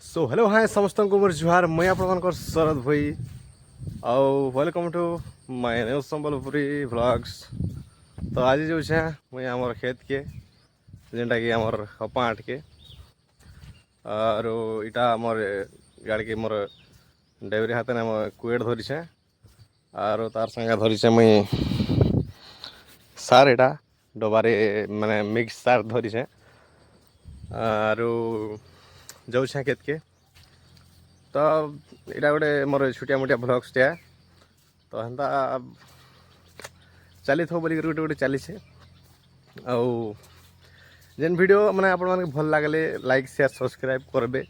So hello hi समस्त को मोर जुहार मैं आपन शरद भाई आउ welcome to my new Sambalpuri vlogs. तो आज जो है मुई आमर खेत के जेनटा कि आमर कपा आट के और इटा आमर गाड़ी के मोर डेवरी हाथ ने कुएड धरी और तार संगे धरी मुई सार इटा डबारे माने मिक्स सार धरी और जाऊँ खेत के। तो यहाँ गोटे मोर छुटिया मुटिया ब्लग्स टे तो हेन्ता चली थो बोली गोटे गोटे चली आउ जेन वीडियो माने आपण मानके भल लागले लाइक शेयर सब्सक्राइब करबे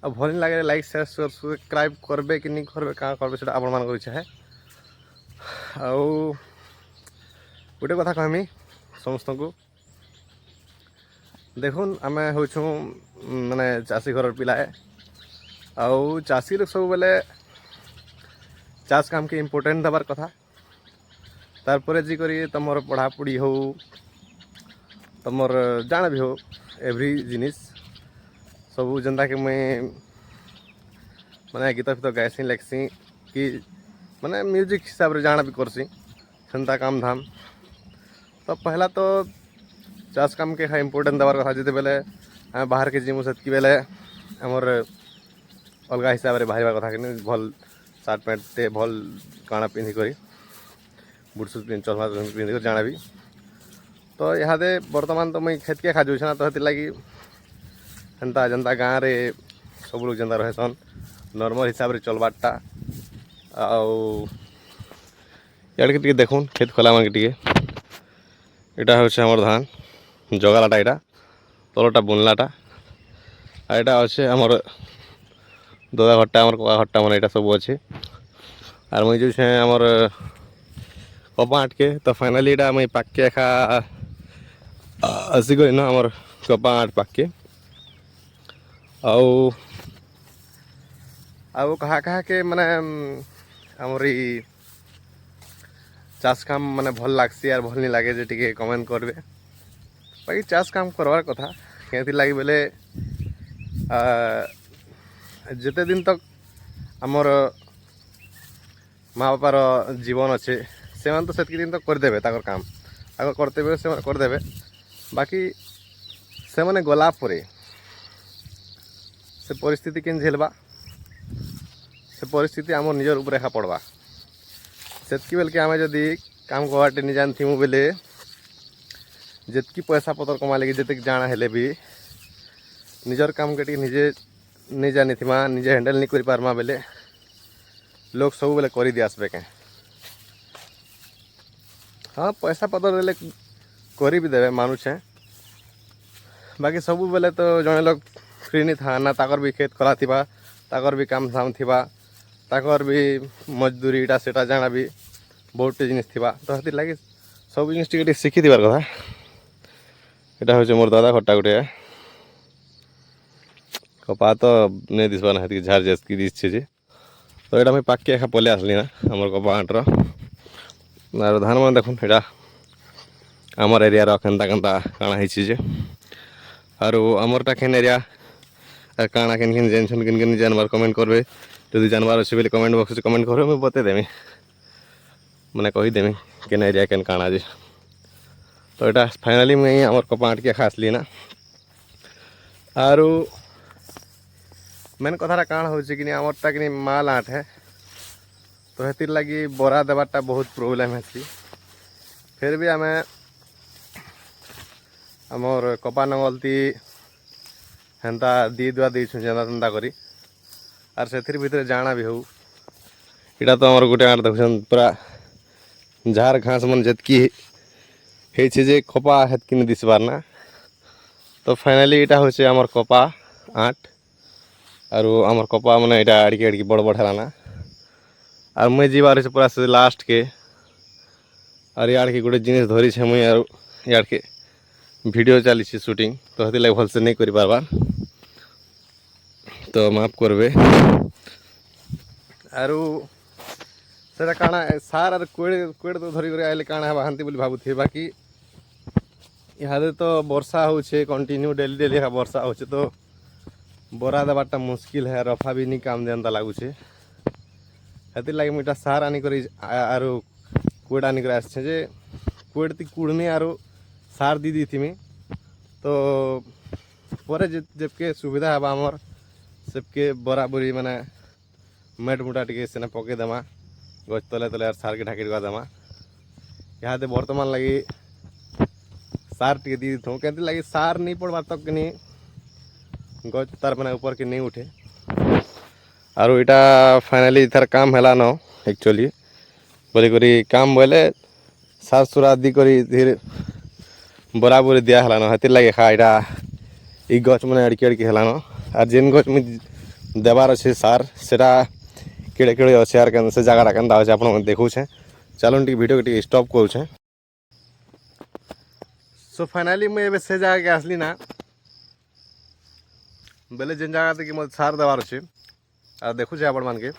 आ भल नहीं लगे लाइक शेयर सब्सक्राइब करबे कि नहीं करबे क्या करबे सेटा आपण मान इच्छा है। आउ गोटे कथा कहमी समस्त को देखुन आम हूँ माने चाषी घर पिला है आउ चाषी लोग सब बेले चाष काम के इम्पोर्टेंट दबार कथा तारपर जी करी तुमर पढ़ापढ़ी हो तुमर जाना भी हो एवरी जिनिस सब जनता कि मुई माने गीत फित गायसी लेखसी कि माने म्यूजिक हिसाब से जाना भी करसी सेंता काम धाम। तो पहला तो चाष काम के इम्पोर्टेंट दबार कथा जिते बेले बाहर के जिमु सेतकी बेले आमर अलग हिसाब से बाहर कथा कि भल सार्ट पैंट टे भल काना पिंधिक बुट सुट चलमा पिंधिक जाना भी। तो इहादे बर्तमान तो मुई खेत के खाजु ना तो लगी हेन्ता जनता गाँव रे सब लोग जनता रहेसन नॉर्मल हिसाब से चलबारटा आउ यार के देखुन खेत खोला मान के इटा हूँ आमर धान जगालाटा यहाँ तलटा बुनलाटा आ यहाँ अच्छे आमर ददा घरटा आमर कका घरटा मैंने यहाँ सब अच्छे और मुझे जो आमर कपा आटके तो फाइनाली यहाँ मुझे पाके एखा आसिक न आमर कपा आट पाके आउ कहा कहा के माने आमर चाष काम माने भल लागसी यार भल नहीं लगे जे टिके कमेंट करबे। बाकी चाष काम करवार कथा कहीं लगी बेले जिते दिन तक आमर माँ बापार जीवन अच्छे से तो सेतकी दिन तक करदे काम कर्तव्य से करदे। बाकी से माने गला परे से परिस्थिति केन झेलबा से परिस्थिति आम निजर ऊपर एका पड़वा सेतकी बेल के आम जदि काम करवाटे नहीं जानथीमु बेले जितकी पैसा पतर कमा लगे जितक जाना हेले भी निजर काम के निजे नहीं जानी थी निजे हैंडल नहीं कर पारमा बेले लोग सब बेले कर दी आसबे के हाँ पैसा पतर देले कर भी देवे मानुछे। बाकी सब बेले तो जड़े लोग फ्री नहीं था ना ताकर भी खेत खला थी ताकर भी काम धाम थी ताकर भी मजदूरी इटा सेटा जाना भी बहुत जिनिस थी तो हती लगे सब जिनिस टिके शिखी थी कथा। यहाँ हूँ मोर दादा घरटा गोटे कपा तो नहीं दिशा ना झार जेसकी दिशे जे तो यहाँ मुझे पाके एखा पले आसली ना आमर कपा आटर और धान मान देखुन यहाँ आमर एरिया केन्ता केन्ता काଣା ହେଇଛି जे और आमरटा केन एरिया काଣା केन केन जेनसन केन केन जानवर कमेंट करबे यदि जानवर अच्छे बोले कमेंट बॉक्स कमेंट करबे मुझे बतेदेमी मैंने कहीदेमी केन एरिया केन काଣା जे। तो यहाँ फाइनाली मुझे आमर कपा आट के खासली ना और मेन कथा काण हो कि आमरटा कि माल आठ है तो हेतिर लगी बरा देवाटा बहुत प्रोब्लेम है। फिर भी आम आमर कपा नंगलती हेन्ता दी दुआ देछुं जेन्ता तेन्ता करी और से भितर जाना भी हो यहाँ तो आमर गोटे आठ देखुन पूरा झार घास मन जितकी जे कपा हेतकी नहीं दिसबार ना। तो फाइनाली यहाँ हूँ आमर कपा आठ और आमर कपा मैंने यहाँ आड़के आड़के बड़ बड़ है और मुझे जीवार पूरा से लास्ट के और यार के गोटे जिनिस धरी छे मुई और यार के वीडियो चली शूटिंग तो हती लगे भल से नहीं कर पारबार तो माफ करबे। आरु सेटा काଣା सार और कोड़ तो धरी करे आइले काଣା हेबा हांती बोली भाबुथि। बाकी इहादे तो वर्षा होछे कंटिन्यू डेली डेली वर्षा होछे तो बरा देवाटा मुश्किल है रफा भी नहीं काम देता लगुचे हेती लगे मुझे सार आनिक आरो कुड़ आनिक आसे जे कुड़ ती कुड़नी आरो सार दी दी थी मी तो पर जबके सुविधा है आमर सबके बराबरी माने मेट मुटा टे से पके देमा गच तले तले और सार के ढाकी देमा यहाँ बर्तमान लगी सार टे दी थो कहते लगे सार नहीं पड़वा तक नहीं गच तार मैंने ऊपर के नहीं उठे और इटा फाइनाली इधर काम है न एक्चुअली बोली करी काम बोले सार सुरा दी करी धीरे बराबरी दिया है न हेतिर लगे खा इटा इ गच मैंने अड़की अड़की है न और जेन गच में देवार अच्छे सार सेटा केड़े केड़े अच्छे यार के से जगह केन्ता अच्छे आप देखू चलो टी वीडियो के स्टॉप करूँ सो फाइनाली मुझे से जगह के आसली ना बेले जेन जगह तक मत सार देवार अच्छे और देखु आपण मान के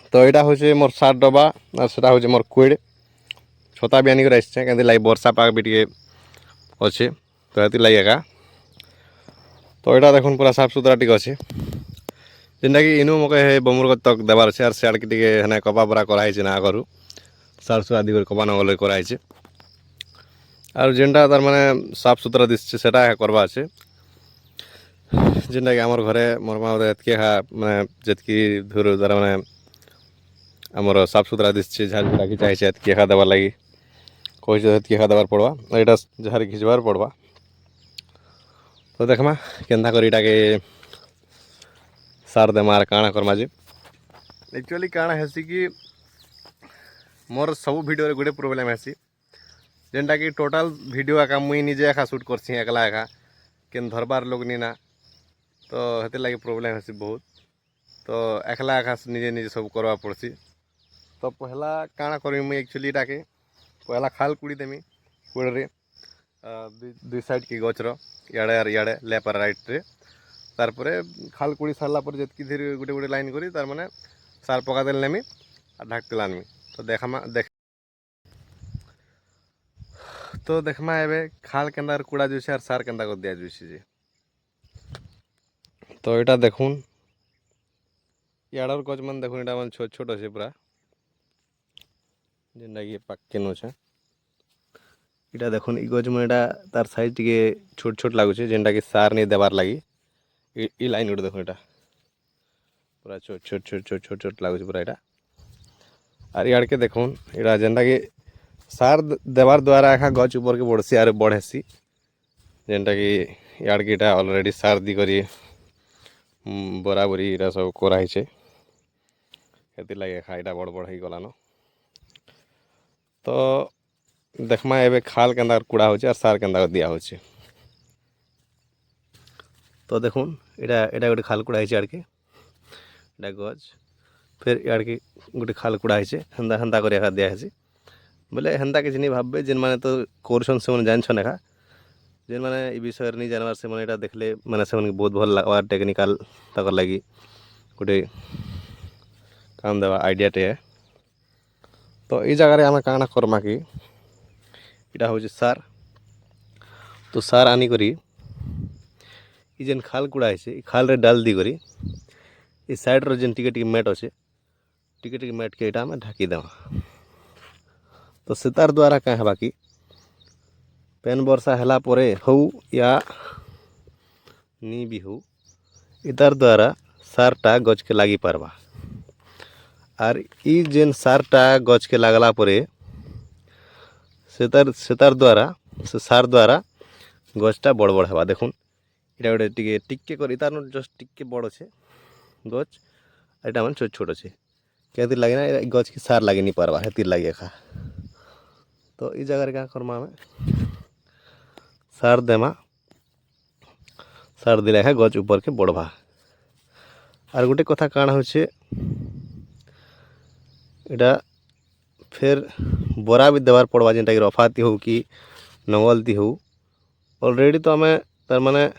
तो यहाँ हूँ मोर सार डबा और सेटा हूँ मोर कुड़ छता भी आनिक आसचे कहीं लगे वर्षा पाग भी टे अच्छे तो ये लगे एका तो यहाँ देखो पूरा साफ सुथरा टी अच्छे जेनटा कि इनू मके बमुर तक देवार अच्छे और सियाड़ के हेना कपा बरा कराई ना आगु सार सुरा दी कपा नगल कराई और जेनटा तार माने साफ सुथरा दिशे सेटा करवा अच्छे जेनटा कि आमर घरे मोर माँ एतके माने जितकी धूर तार माने आमर साफ सुथरा दिशे झाड़ झाड़ी चाहिए एतके देवार लगी कही एतके देवार पड़वा यहाँ झाड़ घिचबार पड़वा तो देखमा केन्ता कर के सार देमार काଣା करमा जे एक्चुअली काଣା हेसी कि मोर सब वीडियो गोटे प्रोब्लेम हेसी जेनटा कि टोटाल वीडियो एका मुई निजे एका शूट करसी एकला एका केन धरबार लोग नी ना तो हेते लगे प्रोब्लेम हेसी बहुत तो एकला एका निजे निजे सब करवा पड़सी तो पहला काଣା करमी मुई एक्चुअली टाके पहला खाल कुड़ी देमी कुड़े दुई साइड की गचर इड़े और इड़े लेफ्ट और राइट रे तारपरे खाल कुड़ी सारा पर जितकी धीरे गोटे गोटे लाइन करी तार माने सार पका देल नेमी और ढाकते आनमी तो देखमा एबे खाल केन्दा कुड़ा जुसे और सार केन्दा कर दिया जुसे जे तो यहाँ देखुन याडर गच मन देखुन यहाँ मन छोट छोट अच्छे पूरा जेनटा कि पाके नो इटा देखुन इ गच मन तार साइज टे छोट छोट लगुचे जेनटा कि सार नहीं देवार लगी इ लाइन गोटे देखो यहाँ पूरा छोट छोट छोट छोट छोट छोट लगुच पूरा यहाँ और इड़ के देखुन यहाँ जेनटा कि सार देवार द्वारा एका गच ऊपर के बढ़सी और बढ़ेसी जेनटा कि इड़ के यहाँ ऑलरेडी सार दी करी बराबरी यहाँ सब कराई लगे एका यहाँ बड़ बड़ हो गलान तो देखमा एबे खाल केन्दा कुड़ा होचे और सार केन्दा दिया होचे तो देखुन यहाँ गोटे खाल कुड़ा है आड़के यहाँ गज फिर इड़के गोटे खाल कुड़ा है हेन्दा हेन्दा कर दिया है बोले हेन्ता किसी नहीं भावे जेन मैंने तो कोर्सन से जान एका जेन मैंने इ विषय नहीं जानवर से मैंने देखले मैंने से बहुत भल लगवा टेक्निकाल तक लगी गोटे काम देवा आइडिया टे तो ये जगह आम काଣା करमा कि यहाँ हूँ सार तो सार आनी करी जेन खाल कुड़ा है खाल रे डाल दी करी इ साइड रो जेन टिके टिके मेट अच्छे टिके टिके मेट के यहाँ ढाकी देवा तो सेतार द्वारा क्या है बाकी पेन वर्षा हैला परे हो या नी भी हो इतार द्वारा सारटा गच के लगी पारबा और इ जेन सारटा गच के लगला परे सेतार द्वारा से सार द्वारा गचटा बड़ बड़ हवा देखुन यहाँ गोटे टिके टिके कर तार जस्ट टिके बड़ अच्छे गच यहाँ मन छोट छोट अच्छे क्या लगे ना गच की सार लगे नहीं पारबा हेतिर लगे खा तो ये जगह क्या करमा हमें सार देमा सार दिले गच ऊपर के बढ़वा और गोटे कथा काण हो फिर बरा भी देवार पड़वा जेनटा कि रफाती हो कि नंगलती हो ऑलरेडी तो आम तार माने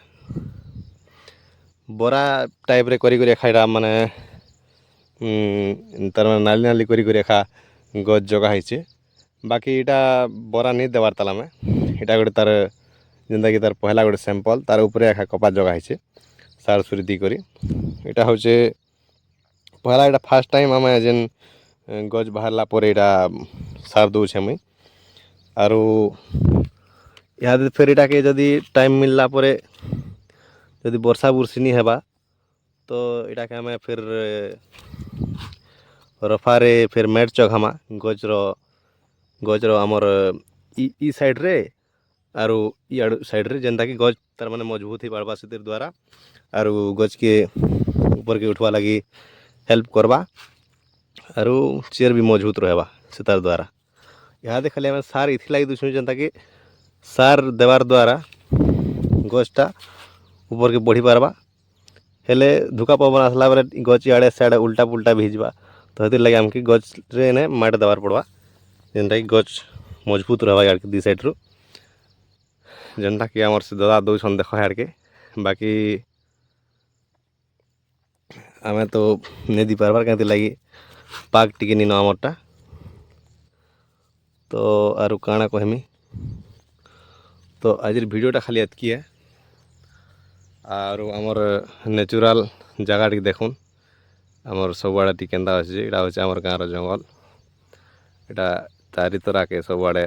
बरा टाइप रे करी खाइरा माने तार माने नाली नाली करी खा गच जगह है बाकी इटा बरा नहीं देवार ताला में इटा गोटे तार ଯେନ୍ତାକି ତାର ପହଲା ଗୋଟେ ସାମ୍ପଲ୍ ତାର ଉପରେ ଏକା କପା ଜଗା ହେଇଛେ ସାର୍ ସୁରି ଦେଇକରି ଏଇଟା ହଉଛେ ପହଲା ଏଇଟା ଫାର୍ଷ୍ଟ ଟାଇମ୍ ଆମେ ଯେନ୍ ଗଛ ବାହାରିଲା ପରେ ଏଇଟା ସାର୍ ଦଉଛେ ମୁଇଁ ଆରୁ ଇହାଦେ ଫେର୍ ଏଇଟାକେ ଯଦି ଟାଇମ୍ ମିଳିଲା ପରେ ଯଦି ବର୍ଷା ବୁର୍ଷିନି ହେବା ତ ଏଇଟାକେ ଆମେ ଫେର୍ ରଫାରେ ଫେର୍ ମ୍ୟାଟ୍ ଚଘାମା ଗଛର ଆମର୍ ଇ ସାଇଡ଼୍ରେ ଆରୁ ଇଆଡ଼ୁ ସାଇଡ଼୍ରେ ଯେନ୍ତାକି ଗଛ ତାର୍ ମାନେ ମଜବୁତ୍ ହେଇପାରବା ସେଥିର୍ ଦ୍ୱାରା ଆରୁ ଗଛକେ ଉପରକେ ଉଠବା ଲାଗି ହେଲ୍ପ କରବା ଆରୁ ଚେର ବି ମଜବୁତ୍ ରହେବା ସେ ତାର୍ ଦ୍ୱାରା ଇହାଦେ ଖାଲି ଆମେ ସାର୍ ଇଥିଲାଗି ଦଉଛୁଁ ଯେନ୍ତାକି ସାର୍ ଦେବାର୍ ଦ୍ୱାରା ଗଛଟା ଉପରକେ ବଢ଼ି ପାରବା ହେଲେ ଧୁକା ପବନ ଆସିଲା ବେଲେ ଗଛ ଇଆଡ଼େ ସିଆଡ଼େ ଉଲ୍ଟା ପୁଲ୍ଟା ବି ହେଇଯିବା ତ ହେଥିର୍ ଲାଗି ଆମକେ ଗଛରେ ଏନେ ମାଟ୍ ଦେବାର୍ ପଡ଼ବା ଯେନ୍ଟାକି ଗଛ ମଜବୁତ୍ ରହେବା ଇଆଡ଼କେ ଦି ସାଇଡ଼୍ରୁ ଯେନ୍ଟାକି ଆମର୍ ସେ ଦାଦା ଦଉଛନ୍ ଦେଖ ଇଆଡ଼କେ ବାକି ଆମେ ତ ନେଇ ଦେଇ ପାର୍ବାର୍ କାଁ ଲାଗି ପାକ୍ ଟିକେ ନିନ ଆମର୍ଟା ତ ଆରୁ କାଣା କହେମି ତ ଆଜିର୍ ଭିଡ଼ିଓଟା ଖାଲି ଏତ୍କି ଆରୁ ଆମର୍ ନେଚୁରାଲ୍ ଜାଗା ଟିକେ ଦେଖୁନ୍ ଆମର୍ ସବୁଆଡ଼େ ଟିକେ କେନ୍ତା ଅଛେ ଯେ ଏଇଟା ହଉଛେ ଆମର୍ ଗାଁର ଜଙ୍ଗଲ ଏଇଟା ଚାରି ତରାକେ ସବୁଆଡ଼େ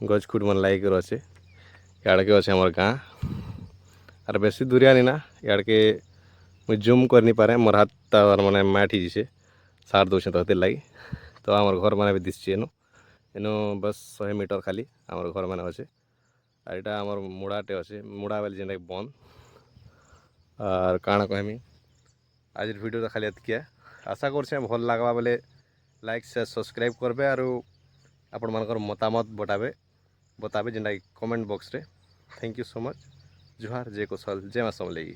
ଗଛ ଖୁଟ୍ ମାନେ ଲାଗିକରି ଅଛେ ଇଆଡ଼କେ ଅଛେ ଆମର୍ ଗାଁ ଆର୍ ବେଶୀ ଦୂରିଆ ନିନା ଇଆଡ଼କେ ମୁଇଁ ଜୁମ୍ କରିନିପାରେ ମୋର୍ ହାତଟା ମାନେ ମ୍ୟାଟ୍ ହେଇଯିଛେ ସାର୍ ଦଉଛେ ତ ହେଥିର୍ ଲାଗି ତ ଆମର୍ ଘର୍ମାନେ ବି ଦିଶୁଛେ ଏନୁ ବସ୍ 100 ମିଟର୍ ଖାଲି ଆମର୍ ଘର୍ମାନେ ଅଛେ আর এটা আমার মুড়াটে আছে মুড়া বেলে যেটাকি বন্ধ আর কাଣା কহমি আজের ভিডিওটা খালি এতকিয়া আশা করছে ভাল লাগবা বেলে লাইক শেয়ার সবসক্রাইব করবে আর আপনার মতামত बताबे যেটাকি কমেন্ট বক্সরে থ্যাংক ইউ সো মচ জুহার জয় কৌশল জয় মা সমলেই।